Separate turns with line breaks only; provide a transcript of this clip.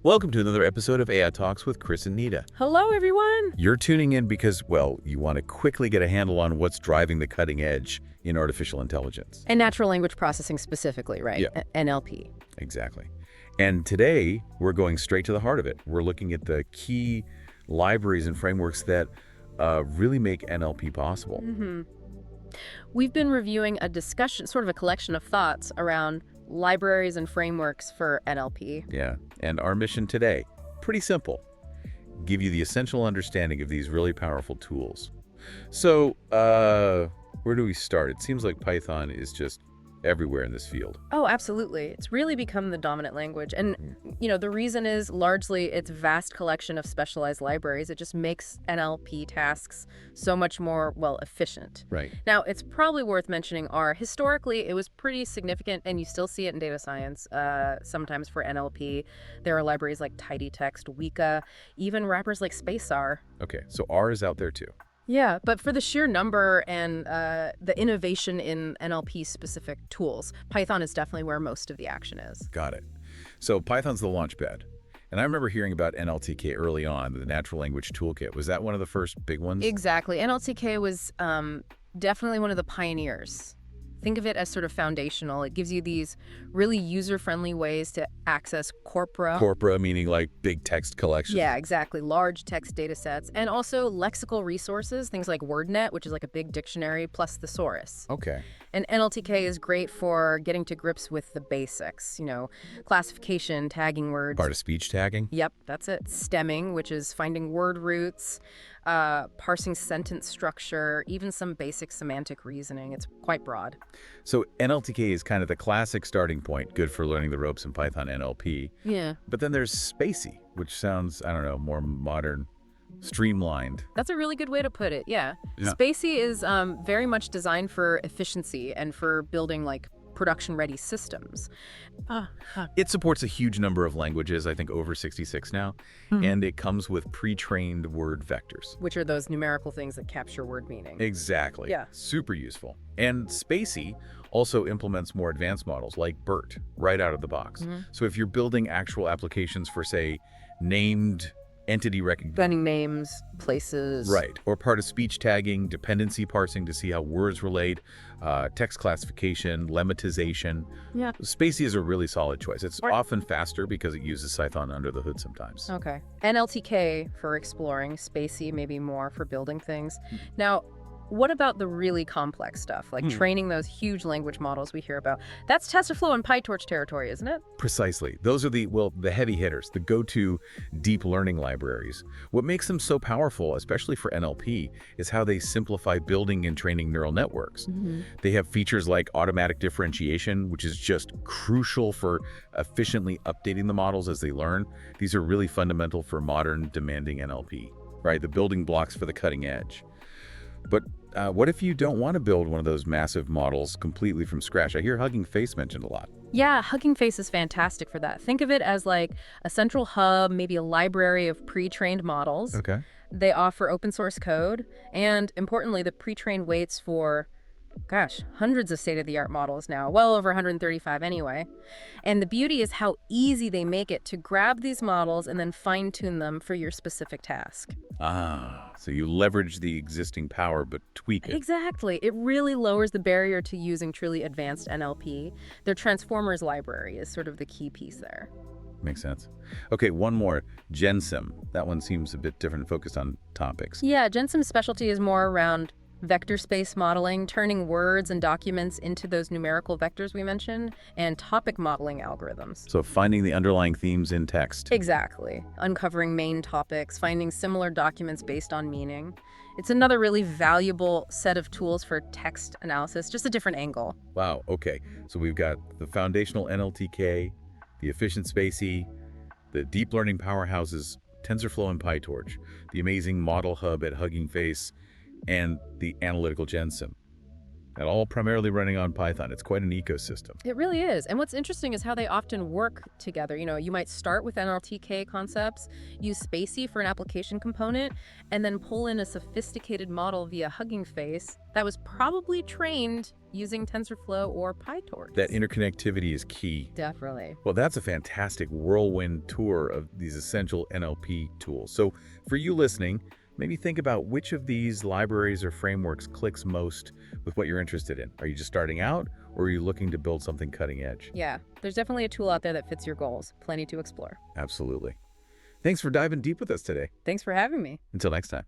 Welcome to another episode of AI Talks with Chris and Nita.
Hello, everyone.
You're tuning in because, well, you want to quickly get a handle on what's driving the cutting edge in artificial intelligence.
And natural language processing specifically, right?
Yeah.
NLP.
Exactly. And today, we're going straight to the heart of it. We're looking at the key libraries and frameworks that really make NLP possible.
We've been reviewing a discussion, sort of a collection of thoughts around libraries and frameworks for NLP.
Yeah. And our mission today, pretty simple. Give you the essential understanding of these really powerful tools. So, where do we start? It seems like Python is just everywhere in this field.
Oh, absolutely. It's really become the dominant language. And, the reason is largely its vast collection of specialized libraries. It just makes NLP tasks so much more, efficient.
Right.
Now, it's probably worth mentioning historically, it was pretty significant, and you still see it in data science, sometimes for NLP. There are libraries like TidyText, Weka, even wrappers like SpaceR.
Okay, so R is out there too.
Yeah, but for the sheer number and the innovation in NLP-specific tools, Python is definitely where most of the action is.
Got it. So Python's the launchpad. And I remember hearing about NLTK early on, the Natural Language Toolkit. Was that one of the first big ones?
Exactly. NLTK was definitely one of the pioneers. Think of it as sort of foundational. It gives you these really user-friendly ways to access corpora.
Corpora meaning like big text collections.
Yeah, exactly. Large text data sets. And also lexical resources, things like WordNet, which is like a big dictionary, plus thesaurus.
Okay.
And NLTK is great for getting to grips with the basics, classification, tagging words.
Part of speech tagging?
Yep, that's it. Stemming, which is finding word roots, parsing sentence structure, even some basic semantic reasoning. It's quite broad.
So NLTK is kind of the classic starting point, good for learning the ropes in Python NLP.
Yeah.
But then there's Spacey, which sounds, I don't know, more modern, streamlined.
That's a really good way to put it, yeah. Spacey is very much designed for efficiency and for building production-ready systems.
It supports a huge number of languages, I think over 66 now, and it comes with pre-trained word vectors.
Which are those numerical things that capture word meaning.
Exactly.
Yeah.
Super useful. And Spacey also implements more advanced models like BERT right out of the box. So if you're building actual applications for, say, named entity recognition.
Blending names, places.
Right. Or part of speech tagging, dependency parsing to see how words relate, text classification, lemmatization.
Yeah.
Spacey is a really solid choice. It's often faster because it uses Python under the hood sometimes.
Okay. NLTK for exploring, Spacey maybe more for building things. Now, what about the really complex stuff, like training those huge language models we hear about? That's TensorFlow and PyTorch territory, isn't it?
Precisely. Those are the heavy hitters, the go-to deep learning libraries. What makes them so powerful, especially for NLP, is how they simplify building and training neural networks. They have features like automatic differentiation, which is just crucial for efficiently updating the models as they learn. These are really fundamental for modern, demanding NLP, right? The building blocks for the cutting edge. But what if you don't want to build one of those massive models completely from scratch? I hear Hugging Face mentioned a lot.
Yeah, Hugging Face is fantastic for that. Think of it as like a central hub, maybe a library of pre-trained models.
Okay.
They offer open source code, and importantly, the pre-trained weights for hundreds of state-of-the-art models now, well over 135 anyway. And the beauty is how easy they make it to grab these models and then fine-tune them for your specific task.
So you leverage the existing power but tweak it.
Exactly. It really lowers the barrier to using truly advanced NLP. Their Transformers library is sort of the key piece there.
Makes sense. Okay, one more. GenSim. That one seems a bit different, focused on topics.
Yeah, GenSim's specialty is more around vector space modeling, turning words and documents into those numerical vectors we mentioned, and topic modeling algorithms.
So finding the underlying themes in text.
Exactly. Uncovering main topics, finding similar documents based on meaning. It's another really valuable set of tools for text analysis, just a different angle.
Wow, okay. So we've got the foundational NLTK, the efficient Spacey, the deep learning powerhouses, TensorFlow and PyTorch, the amazing model hub at Hugging Face, and the analytical GenSim. And all primarily running on Python. It's quite an ecosystem.
It really is. And what's interesting is how they often work together. You might start with NLTK concepts, use Spacey for an application component, and then pull in a sophisticated model via Hugging Face that was probably trained using TensorFlow or PyTorch.
That interconnectivity is key.
Definitely.
Well, that's a fantastic whirlwind tour of these essential NLP tools. So for you listening, maybe think about which of these libraries or frameworks clicks most with what you're interested in. Are you just starting out, or are you looking to build something cutting edge?
Yeah, there's definitely a tool out there that fits your goals. Plenty to explore.
Absolutely. Thanks for diving deep with us today.
Thanks for having me.
Until next time.